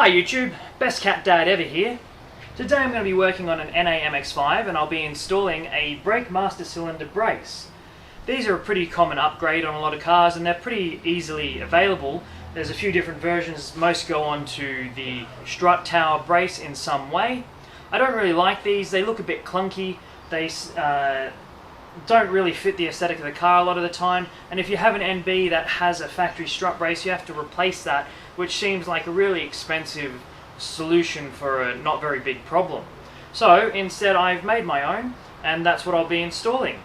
Hi YouTube, best cat dad ever here. Today I'm going to be working on an NA MX-5 and I'll be installing a brake master cylinder brace. These are a pretty common upgrade on a lot of cars and they're pretty easily available. There's a few different versions, most go on to the strut tower brace in some way. I don't really like these, they look a bit clunky, they don't really fit the aesthetic of the car a lot of the time, and if you have an NB that has a factory strut brace you have to replace that, which seems like a really expensive solution for a not very big problem. So instead I've made my own and that's what I'll be installing.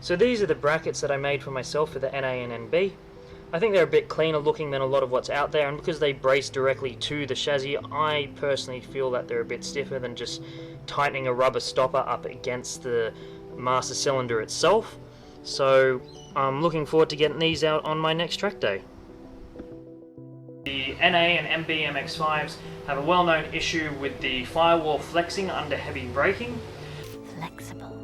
So these are the brackets that I made for myself for the NA and NB. I think they're a bit cleaner looking than a lot of what's out there, and because they brace directly to the chassis, I personally feel that they're a bit stiffer than just tightening a rubber stopper up against the master cylinder itself. So I'm looking forward to getting these out on my next track day. The NA and NB MX-5s have a well-known issue with the firewall flexing under heavy braking. Flexible.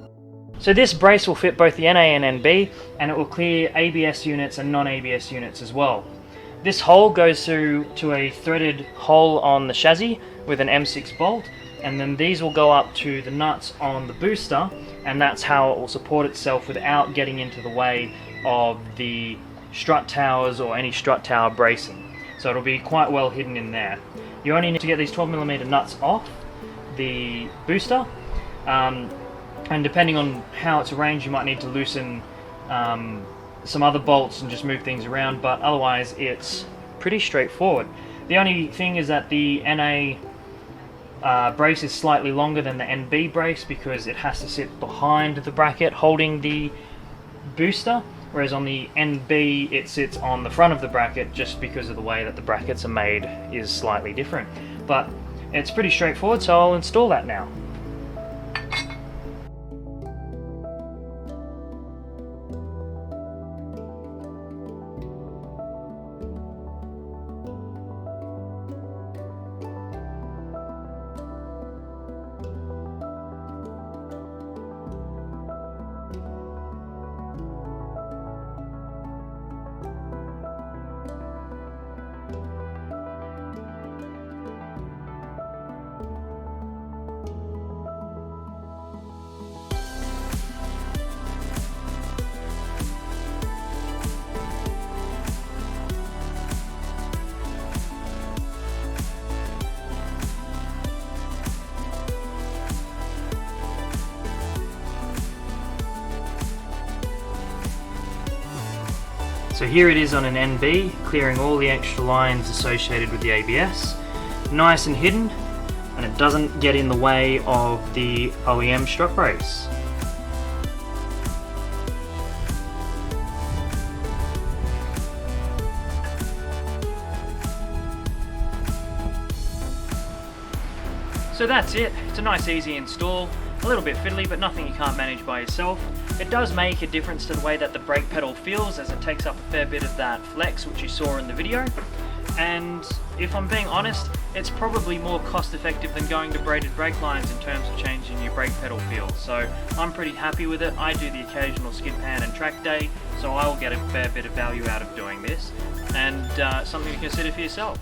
So this brace will fit both the NA and NB, and it will clear ABS units and non-ABS units as well. This hole goes through to a threaded hole on the chassis with an M6 bolt, and then these will go up to the nuts on the booster, and that's how it will support itself without getting into the way of the strut towers or any strut tower bracing. So it'll be quite well hidden in there. You only need to get these 12mm nuts off the booster. And depending on how it's arranged, you might need to loosen some other bolts and just move things around, but otherwise it's pretty straightforward. The only thing is that the NA brace is slightly longer than the NB brace because it has to sit behind the bracket holding the booster, whereas on the NB it sits on the front of the bracket just because of the way that the brackets are made is slightly different. But it's pretty straightforward, so I'll install that now. So here it is on an NB, clearing all the extra lines associated with the ABS. Nice and hidden, and it doesn't get in the way of the OEM strut brace. So that's it. It's a nice easy install. A little bit fiddly, but nothing you can't manage by yourself. It does make a difference to the way that the brake pedal feels, as it takes up a fair bit of that flex which you saw in the video. And if I'm being honest, it's probably more cost effective than going to braided brake lines in terms of changing your brake pedal feel. So I'm pretty happy with it. I do the occasional skid pan and track day, so I will get a fair bit of value out of doing this, and something to consider for yourself.